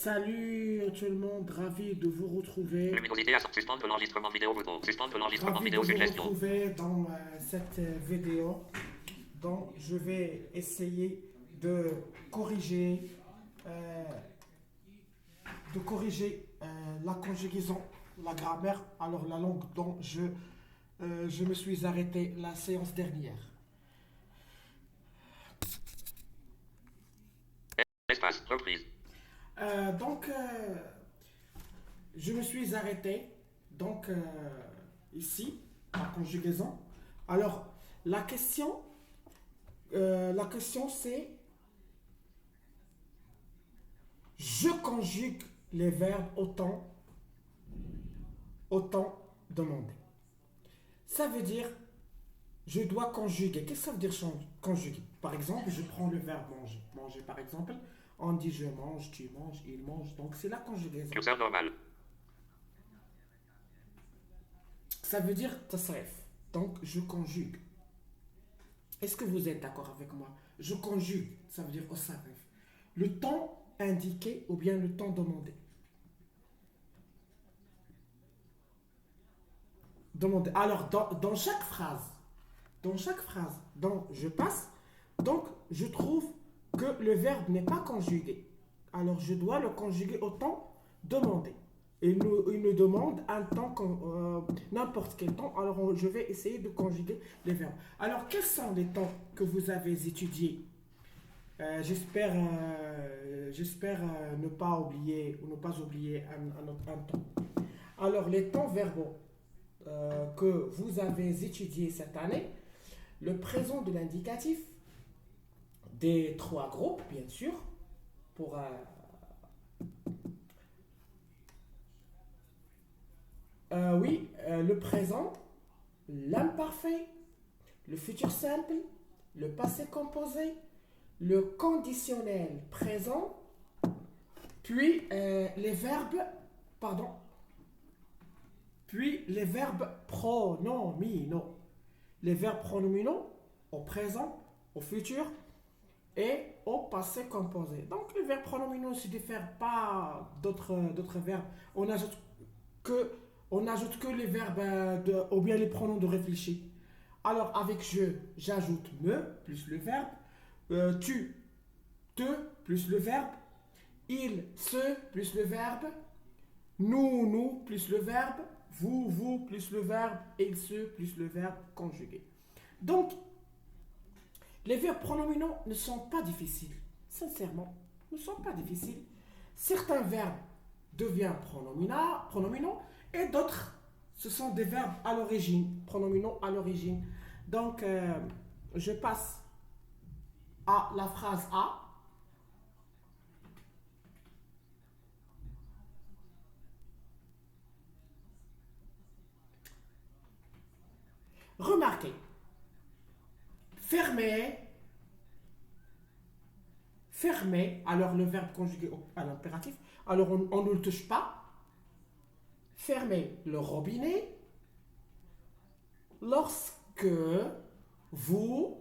Salut tout le monde, ravi de vous retrouver. Luminosité à suspendre l'enregistrement vidéo bouton. Suspendre l'enregistrement Ravi de vidéo vous suggestion. retrouver dans cette vidéo. Donc, je vais essayer de corriger, euh, de corriger la conjugaison, la grammaire, alors la langue dont je me suis arrêté la séance dernière. Espace. Reprise. Donc, je me suis arrêté donc ici, la conjugaison. Alors, la question, la question c'est je conjugue les verbes autant demandé. Ça veut dire je dois conjuguer. Qu'est-ce que ça veut dire conjuguer? Par exemple, je prends le verbe manger. Manger, par exemple, on dit je mange, tu manges, il mange. Donc, c'est la conjugaison. Curseur normal. Ça veut dire tasrif. Donc, je conjugue. Est-ce que vous êtes d'accord avec moi? Je conjugue, ça veut dire osarif. Le temps indiqué ou bien le temps demandé. Demandé. Alors, dans chaque phrase dont je passe, donc je trouve que le verbe n'est pas conjugué. Alors, je dois le conjuguer au temps demandé. Il nous demande un temps, n'importe quel temps. Alors, je vais essayer de conjuguer les verbes. Alors, quels sont les temps que vous avez étudiés? J'espère ne pas oublier ou ne pas oublier un temps. Alors, les temps verbaux que vous avez étudiés cette année, le présent de l'indicatif, des trois groupes, bien sûr, pour oui, le présent, l'imparfait, le futur simple, le passé composé, le conditionnel présent, puis les verbes, pardon, puis les verbes pronominaux. Les verbes pronominaux au présent, au futur et au passé composé. Donc les verbes pronominaux ne se diffèrent pas d'autres verbes. On ajoute que, on ajoute que les verbes ou bien les pronoms de réfléchir. Alors avec je, j'ajoute me plus le verbe, tu, te plus le verbe, il, se plus le verbe, nous plus le verbe, vous plus le verbe, il se plus le verbe conjugué. Donc, les verbes pronominaux ne sont pas difficiles. Sincèrement, ne sont pas difficiles. Certains verbes deviennent pronominaux et d'autres, ce sont des verbes à l'origine, pronominaux à l'origine. Donc, je passe à la phrase A. Remarquez, fermer, fermer, alors le verbe conjugué à l'impératif, alors on ne le touche pas. Fermez le robinet lorsque vous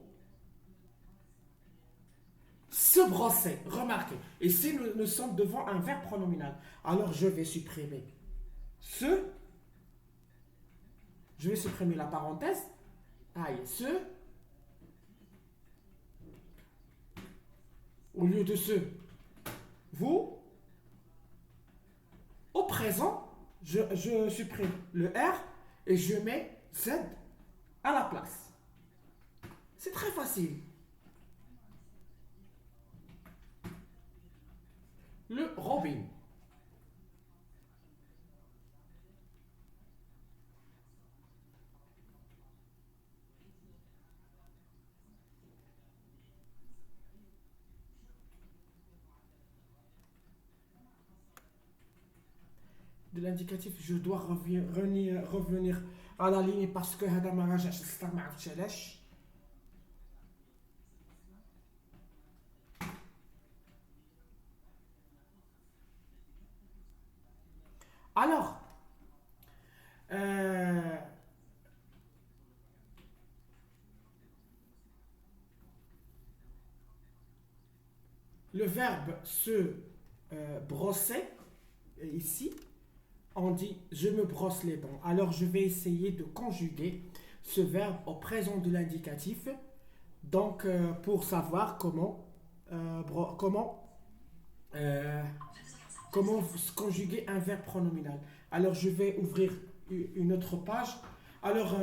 se brossez. Remarquez, ici nous sommes devant un verbe pronominal. Alors je vais supprimer ce, je vais supprimer la parenthèse. Aïe, ce, au lieu de ce, vous, au présent, je supprime le R et je mets Z à la place. C'est très facile. Le robin. De l'indicatif, je dois revenir à la ligne parce que هذا ما راجعش السطر ما عرفتش علاش. Alors, euh, le verbe se brosser, ici, on dit je me brosse les dents. Alors je vais essayer de conjuguer ce verbe au présent de l'indicatif. Donc pour savoir euh, comment conjuguer un verbe pronominal. Alors je vais ouvrir une autre page. Alors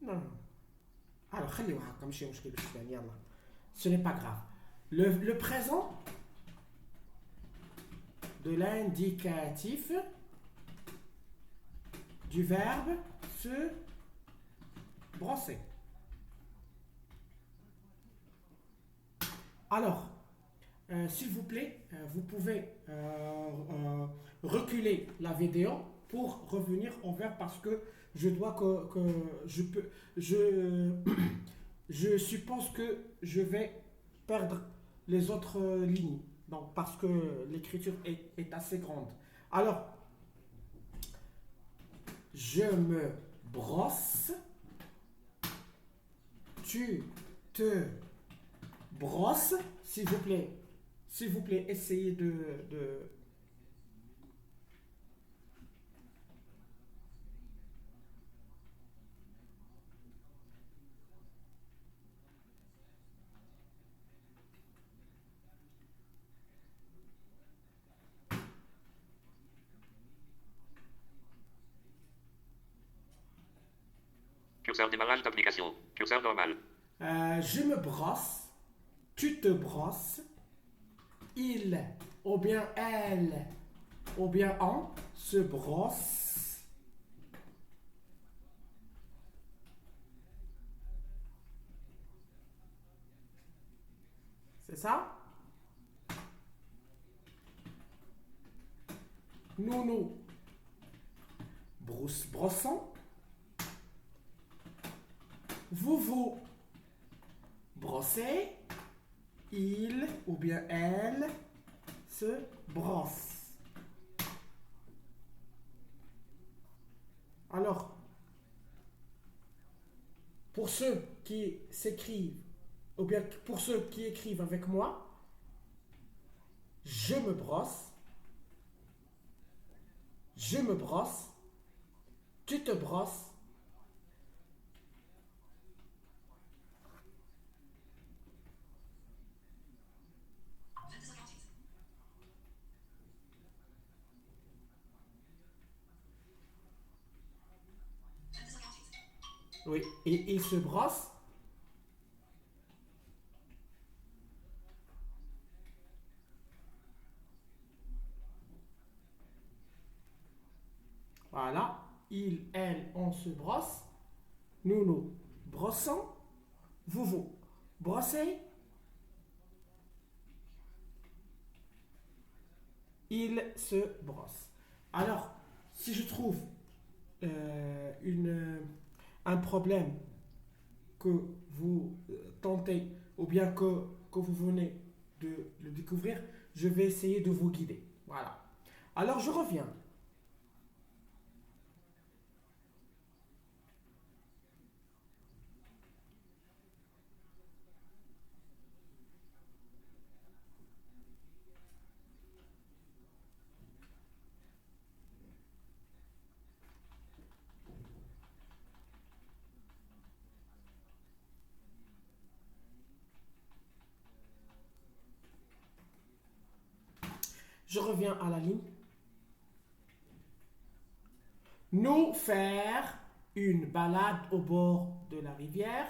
non, non. Alors خليوها هكا ماشي مشكل باش تبان يلا. Ce n'est pas grave. Le présent de l'indicatif du verbe se brosser. Alors, s'il vous plaît, vous pouvez reculer la vidéo pour revenir au verbe parce que je dois que je peux je suppose que je vais perdre les autres lignes donc parce que l'écriture est assez grande. Alors, je me brosse, tu te brosses, s'il vous plaît, essayez de Curseur démarrage d'application. Curseur normal. je me brosse, tu te brosses, il ou bien elle ou bien on se brosse. C'est ça? Nous brossons. Vous brossez. Il ou bien elle se brosse. Alors, pour ceux qui s'écrivent, ou bien pour ceux qui écrivent avec moi, je me brosse, je me brosse, tu te brosses, oui, et il se brosse. Voilà, il, elle, on se brosse. Nous brossons. Vous brossez. Il se brosse. Alors, si je trouve un problème que vous tentez ou bien que vous venez de le découvrir, je vais essayer de vous guider. Voilà. Alors, je reviens. Je reviens à la ligne. Nous faire une balade au bord de la rivière.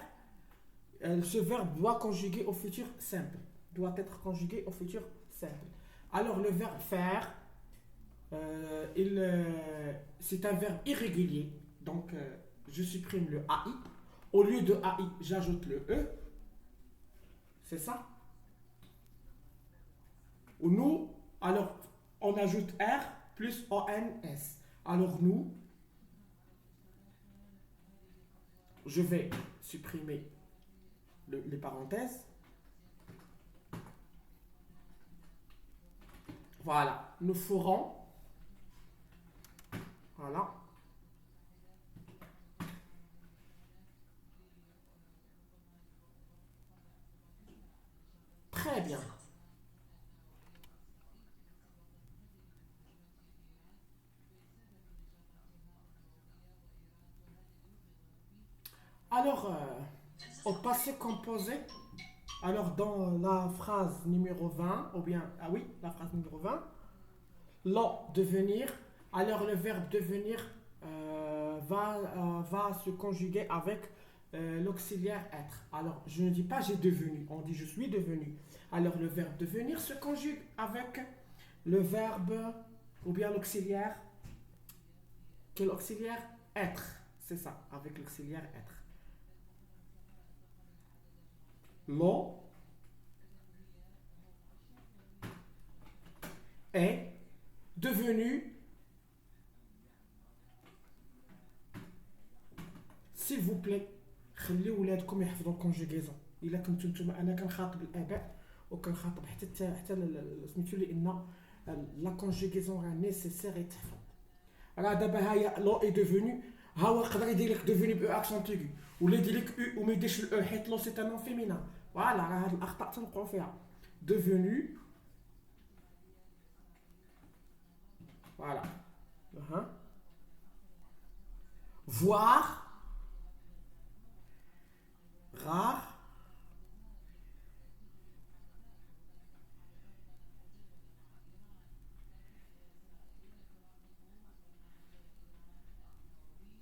Ce verbe doit conjuguer au futur simple. Doit être conjugué au futur simple. Alors le verbe faire, c'est un verbe irrégulier. Donc je supprime le AI. Au lieu de AI, j'ajoute le E. C'est ça. Ou nous, alors on ajoute R plus ONS. Alors nous, je vais supprimer les parenthèses. Voilà, nous ferons, voilà, très bien. Alors, au passé composé, alors dans la phrase numéro 20, ou bien, ah oui, la phrase numéro 20, l'on devenir, alors le verbe devenir va se conjuguer avec l'auxiliaire être. Alors, je ne dis pas j'ai devenu, on dit je suis devenu. Alors, le verbe devenir se conjugue avec le verbe ou bien l'auxiliaire. Quel auxiliaire? Être. C'est ça, avec l'auxiliaire être. L'on est devenu, s'il vous plaît خليوا ولادكم يحفظوا الكونجيغيزون الا كنتو نتوما انا كنخاطب الاباء وكنخاطب حتى سميتو لان لا كونجيغيزون راه نيسيسير يتحفظ راه دابا هاهي لو اي دوفوني ها هو يقدر يدير لك دوفوني بو اكسون تيغي ولا يدير لك او وما يديرش الاو حيت لو سي ان فيمينا فوالا راه هاد الاخطاء تنوقعوا فيها دوفوني فوالا voir rare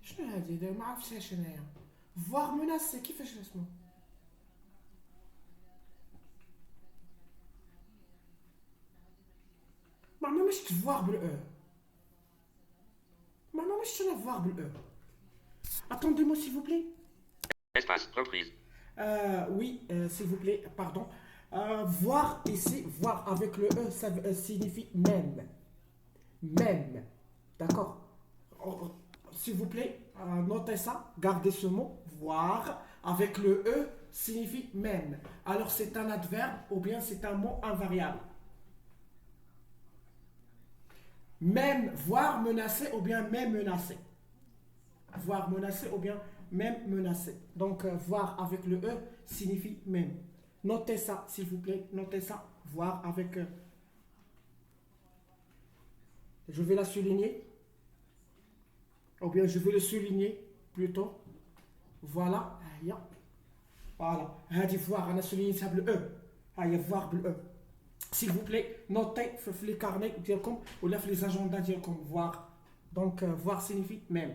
شنو هادي ما عرفتهاش انايا voir menacé كيفاش اسمه ما مش voir بالاو ما مش voir بالاو attendez-moi s'il vous plaît. Espace. Reprise. Oui, s'il vous plaît, pardon. Voir ici, voir avec le E, ça signifie même. Même. D'accord. S'il vous plaît, notez ça, gardez ce mot. Voir avec le E signifie même. Alors c'est un adverbe ou bien c'est un mot invariable. Même, voir menacé ou bien même menacé. Voir menacé ou bien même menacé. Donc, voir avec le E signifie même. Notez ça, s'il vous plaît. Notez ça. Voir avec... je vais la souligner. Ou bien je vais le souligner plutôt. Voilà. Voilà. هذه voir, on a souligné ça le E. هيا voir le E. S'il vous plaît, notez في les carnets ديالكم ولا في les agendas ديالكم voir. Donc, voir signifie même.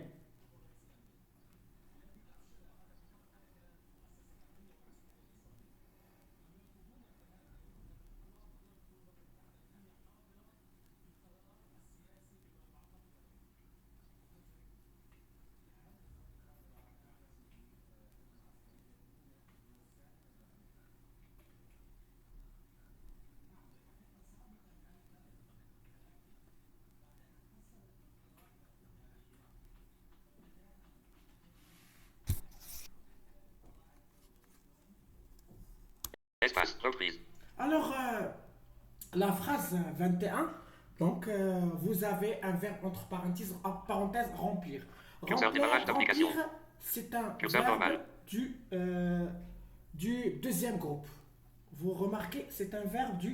Espace. Reprise. Alors, la phrase 21, donc vous avez un verbe entre parenthèses remplir. Curseur démarrage d'application. Remplir, c'est un Curseur verbe normal. du deuxième groupe. Vous remarquez, c'est un verbe du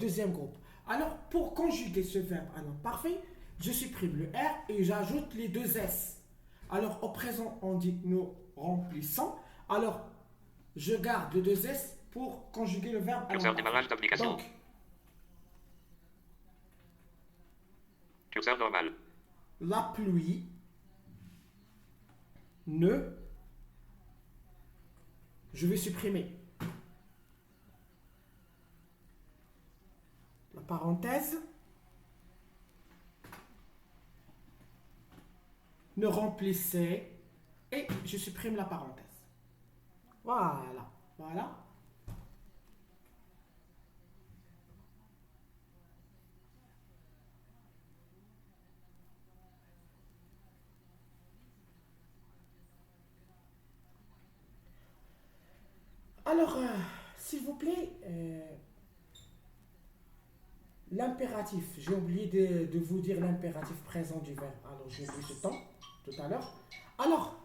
deuxième groupe. Alors, pour conjuguer ce verbe à l'imparfait, je supprime le R et j'ajoute les deux S. Alors, au présent, on dit nous remplissons. Alors, je garde le deux S pour conjuguer le verbe à Curseur démarrage d'application. Donc, Curseur normal. la pluie ne... Je vais supprimer la parenthèse. Ne remplissait et je supprime la parenthèse. Voilà. Voilà. Alors, s'il vous plaît, l'impératif. J'ai oublié de vous dire l'impératif présent du verbe. Alors, j'ai oublié ce temps tout à l'heure. Alors,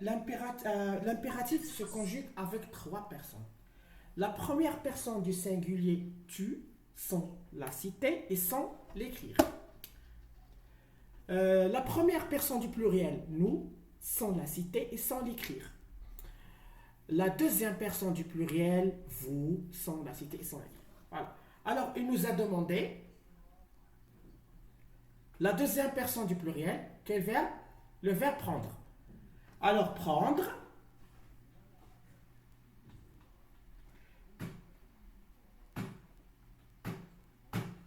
l'impératif se conjugue avec trois personnes. La première personne du singulier tu, sans la citer et sans l'écrire. La première personne du pluriel nous, sans la citer et sans l'écrire. La deuxième personne du pluriel vous, sans la citer et sans l'écrire. Voilà. Alors, il nous a demandé la deuxième personne du pluriel, quel verbe? Le verbe prendre. Alors, prendre.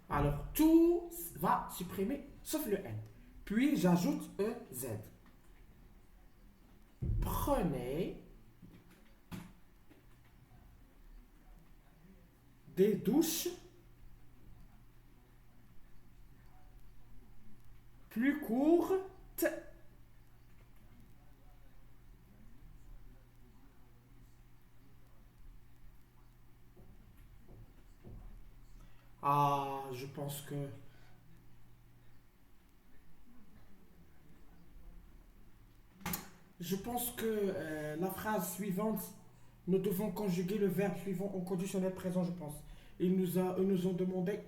Alors, tout va supprimer, sauf le N. Puis, j'ajoute EZ. Prenez des douches plus courtes. Ah, je pense que... Je pense que la phrase suivante, nous devons conjuguer le verbe suivant au conditionnel présent, je pense. Ils nous ont demandé...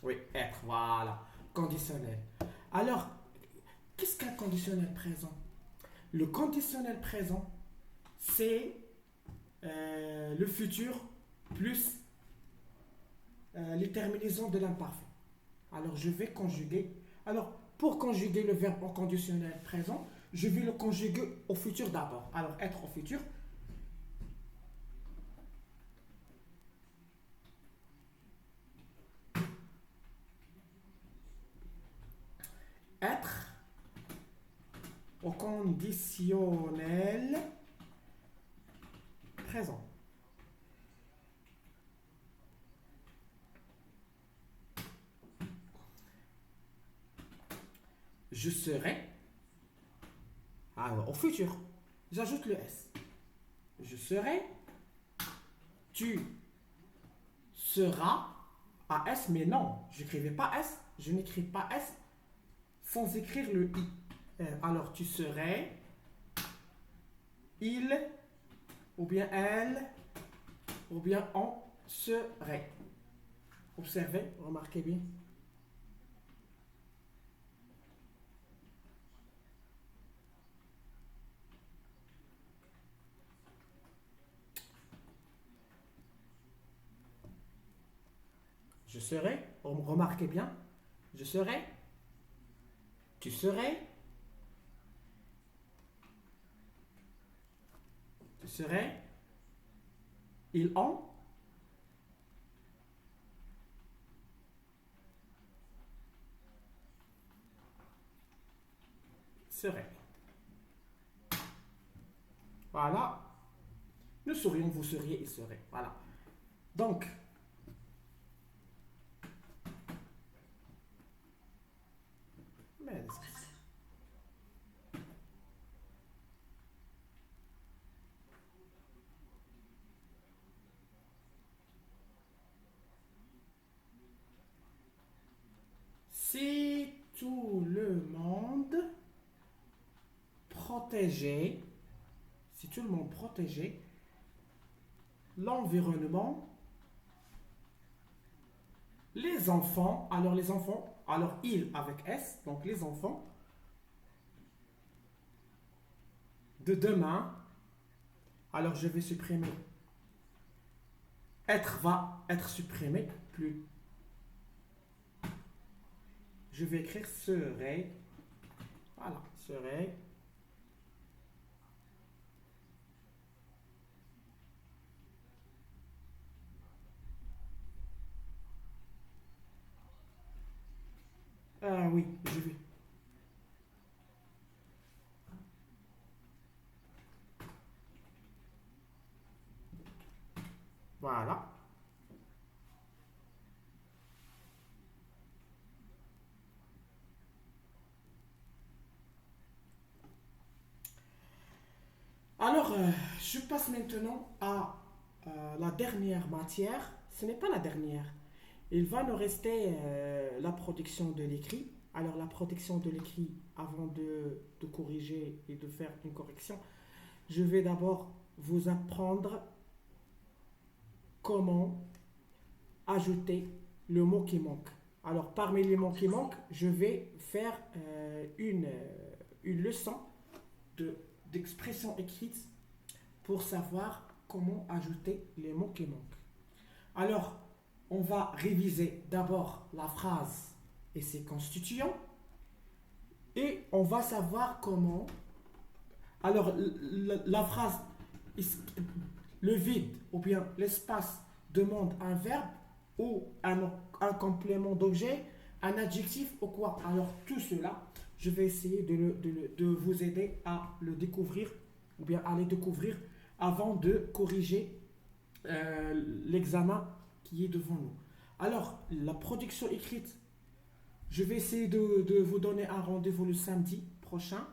Oui, être, voilà. Conditionnel. Alors, qu'est-ce qu'un conditionnel présent? Le conditionnel présent, c'est le futur plus les terminaisons de l'imparfait. Alors, je vais conjuguer. Alors, pour conjuguer le verbe au conditionnel présent, je vais le conjuguer au futur d'abord. Alors, être au futur. Être au conditionnel présent. Je serai. Alors, au futur, j'ajoute le S. Je serai. Tu seras. À S, mais non, je n'écrivais pas S. Je n'écris pas S sans écrire le I. Alors, tu serais. Il. Ou bien elle. Ou bien on serait. Observez, remarquez bien. Je serai, remarquez bien, je serai, tu serais, tu serais, ils ont, seraient. Voilà. Nous serions, vous seriez, ils seraient. Voilà. Donc, mais, si tout le monde protégeait, si tout le monde protégeait l'environnement, les enfants, alors ils avec S, donc les enfants de demain, alors je vais supprimer, être va être supprimé, plus, je vais écrire serait, voilà, serait, ah oui, je vais, voilà. Alors, je passe maintenant à la dernière matière. Ce n'est pas la dernière. Il va nous rester la protection de l'écrit. Alors, la protection de l'écrit, avant de corriger et de faire une correction, je vais d'abord vous apprendre comment ajouter le mot qui manque. Alors, parmi les mots qui manquent, je vais faire une leçon de, d'expression écrite pour savoir comment ajouter les mots qui manquent. Alors, on va réviser d'abord la phrase et ses constituants et on va savoir comment. Alors, la phrase, le vide ou bien l'espace demande un verbe ou un complément d'objet, un adjectif ou quoi. Alors, tout cela, je vais essayer de vous aider à le découvrir ou bien à les découvrir avant de corriger l'examen qui est devant nous. Alors, la production écrite, je vais essayer de vous donner un rendez-vous le samedi prochain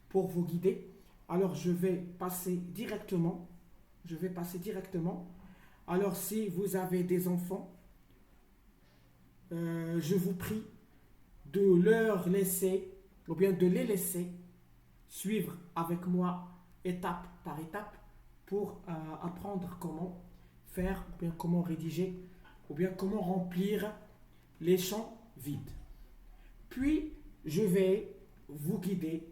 pour vous guider. Alors, je vais passer directement. Alors, si vous avez des enfants, je vous prie de leur laisser, ou bien de les laisser suivre avec moi étape par étape pour apprendre comment faire, ou bien comment rédiger, ou bien comment remplir les champs vides. Puis, je vais vous guider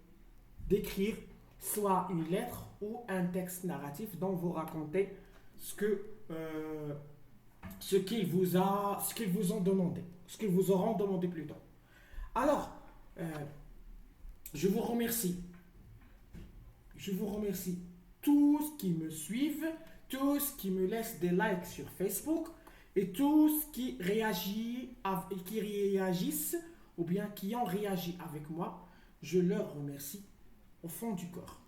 d'écrire soit une lettre ou un texte narratif dont vous racontez ce qu'ils vous ont demandé, ce qu'ils vous auront demandé plus tôt. Alors, je vous remercie. Je vous remercie tous qui me suivent, tous qui me laissent des likes sur Facebook et tous qui réagissent ou bien qui ont réagi avec moi. Je leur remercie au fond du corps.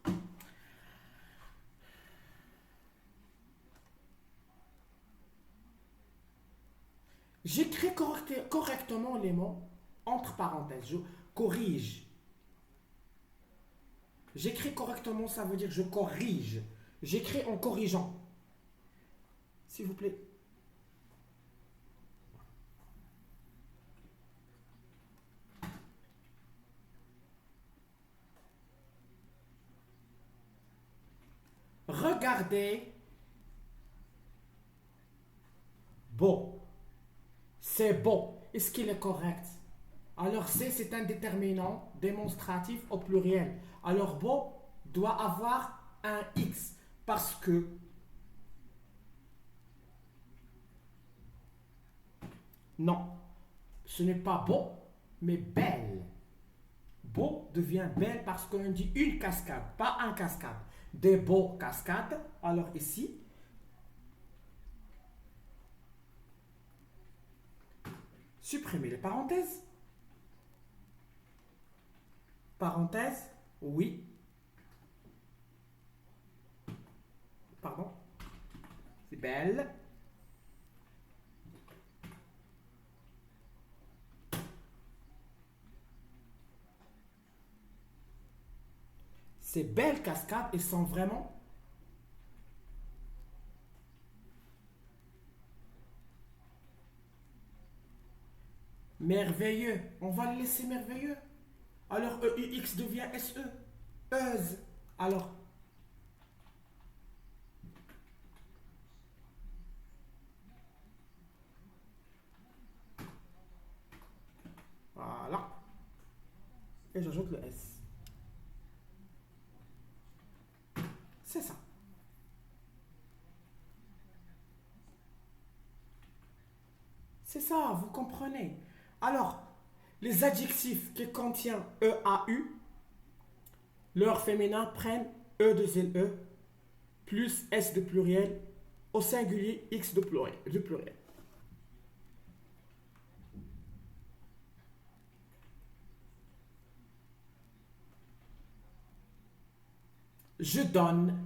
J'écris correctement les mots entre parenthèses. Je corrige. J'écris correctement, ça veut dire je corrige. J'écris en corrigeant. S'il vous plaît. Regardez. Beau. C'est beau. Est-ce qu'il est correct? Alors c'est un déterminant démonstratif au pluriel. Alors beau doit avoir un X parce que non, ce n'est pas beau, mais belle. Beau devient belle parce qu'on dit une cascade, pas un cascade. Des beaux cascades. Alors ici, supprimez les parenthèses. Parenthèse, oui. Pardon. C'est belle. Ces belles cascades, elles sont vraiment merveilleux. On va le laisser merveilleux. Alors EUX devient SE. Euse. Alors, voilà. Et j'ajoute le S. C'est ça. C'est ça, vous comprenez. Alors, les adjectifs qui contiennent EAU, leur féminin prennent E de ZE plus S de pluriel au singulier X de pluriel. Je donne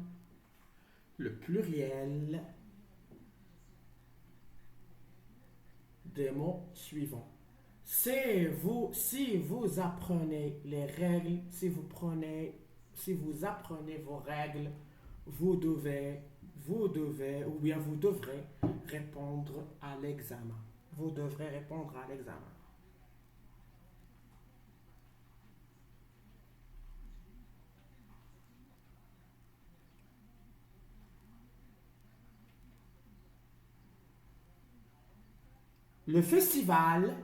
le pluriel des mots suivants. Si vous apprenez les règles, si vous apprenez vos règles, ou bien vous devrez répondre à l'examen. Vous devrez répondre à l'examen. Le festival,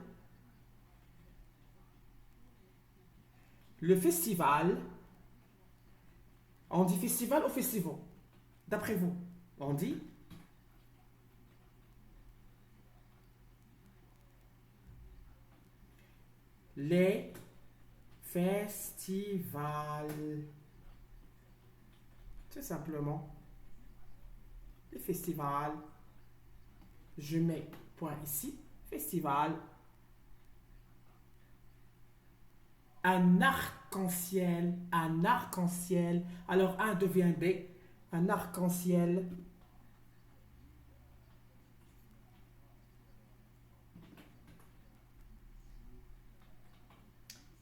le festival, on dit festival ou festival? D'après vous, on dit les festivals. Tout simplement, les festivals. Je mets point ici. Festival. Un arc-en-ciel. Un arc-en-ciel. Alors, un devient des. Un arc-en-ciel.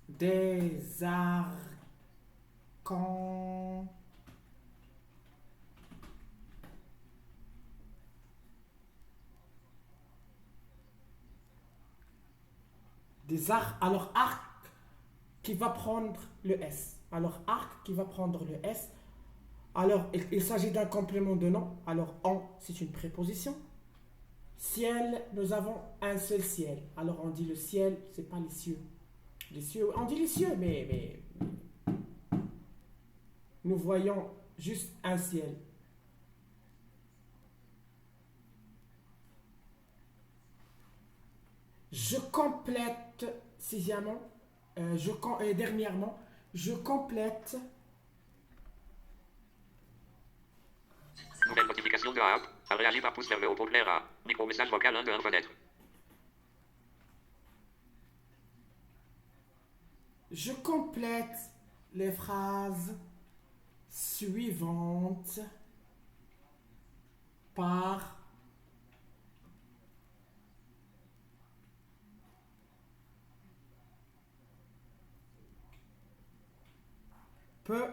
Des arcs-en... Des arcs. Alors, arc qui va prendre le S. Alors, arc qui va prendre le S. Alors, il s'agit d'un complément de nom. Alors, en, c'est une préposition. Ciel, nous avons un seul ciel. Alors, on dit le ciel, c'est pas les cieux. Les cieux, on dit les cieux, mais nous voyons juste un ciel. Je complète, sixièmement, dernièrement, je complète. Nouvelle notification de app. A réagi par pouce vers le haut pour clair A. Micro-message vocal 1 de 1 fenêtre. Je complète les phrases suivantes par peu.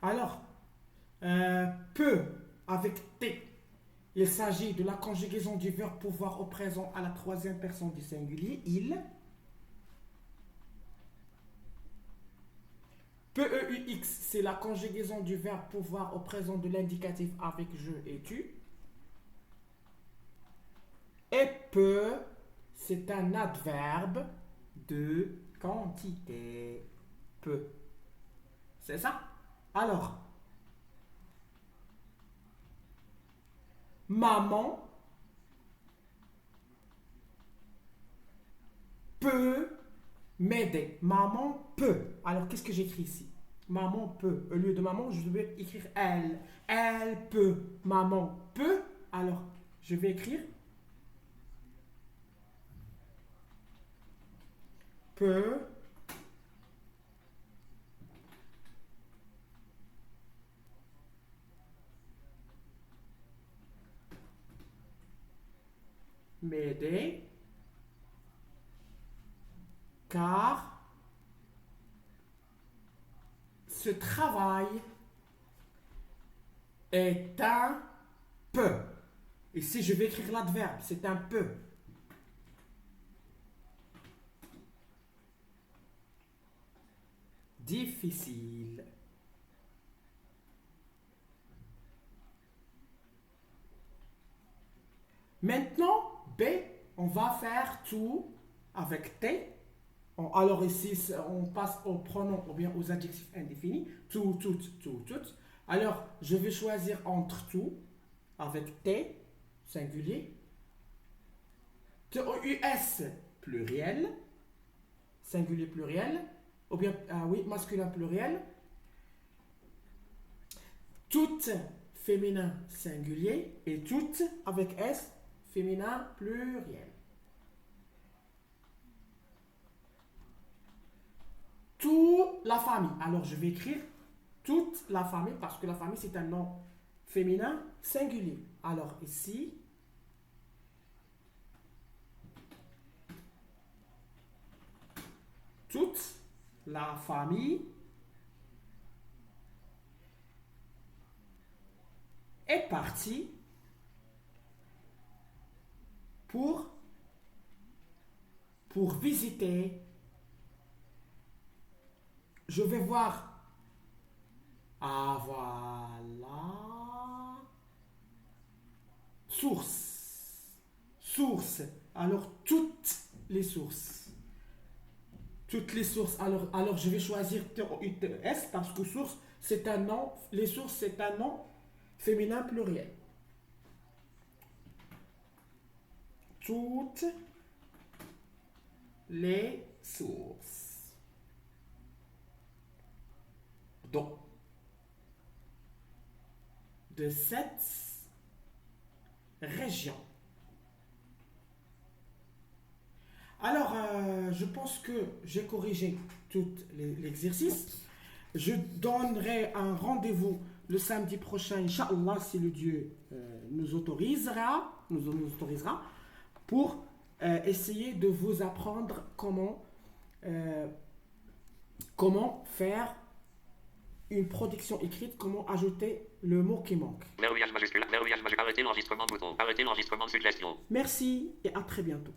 Alors, peu avec T. Il s'agit de la conjugaison du verbe pouvoir au présent à la troisième personne du singulier, il. PEUX, c'est la conjugaison du verbe pouvoir au présent de l'indicatif avec je et tu. Et peu, c'est un adverbe de quantité. Peu. C'est ça? Alors, maman peut m'aider. Maman peut. Alors, qu'est-ce que j'écris ici? Maman peut. Au lieu de maman, je vais écrire elle. Elle peut. Maman peut. Alors, je vais écrire peut m'aider car ce travail est un peu. Ici, je vais écrire l'adverbe, c'est un peu. Difficile. Maintenant, B, on va faire tout avec T. Alors ici, on passe aux pronoms ou bien aux adjectifs indéfinis. Tout, toutes. Alors, je vais choisir entre tout avec T, singulier. T-O-U-S, pluriel. Singulier pluriel. Ou bien, oui, masculin pluriel. Toutes, féminin singulier. Et toutes, avec S, féminin pluriel. Toute la famille. Alors, je vais écrire toute la famille parce que la famille, c'est un nom féminin singulier. Alors ici, toute la famille est partie pour visiter. Je vais voir. Ah, voilà. Source. Source. Alors, toutes les sources. Toutes les sources. Alors je vais choisir S parce que source, c'est un nom. Les sources, c'est un nom féminin pluriel. Toutes les sources. Donc, de cette région. Alors, je pense que j'ai corrigé tout l'exercice. Je donnerai un rendez-vous le samedi prochain, Inch'Allah, si le Dieu nous autorisera, pour essayer de vous apprendre comment faire une production écrite, comment ajouter le mot qui manque. Verrouillage majuscule. Arrêtez l'enregistrement bouton. Arrêtez l'enregistrement suggestion. Merci et à très bientôt.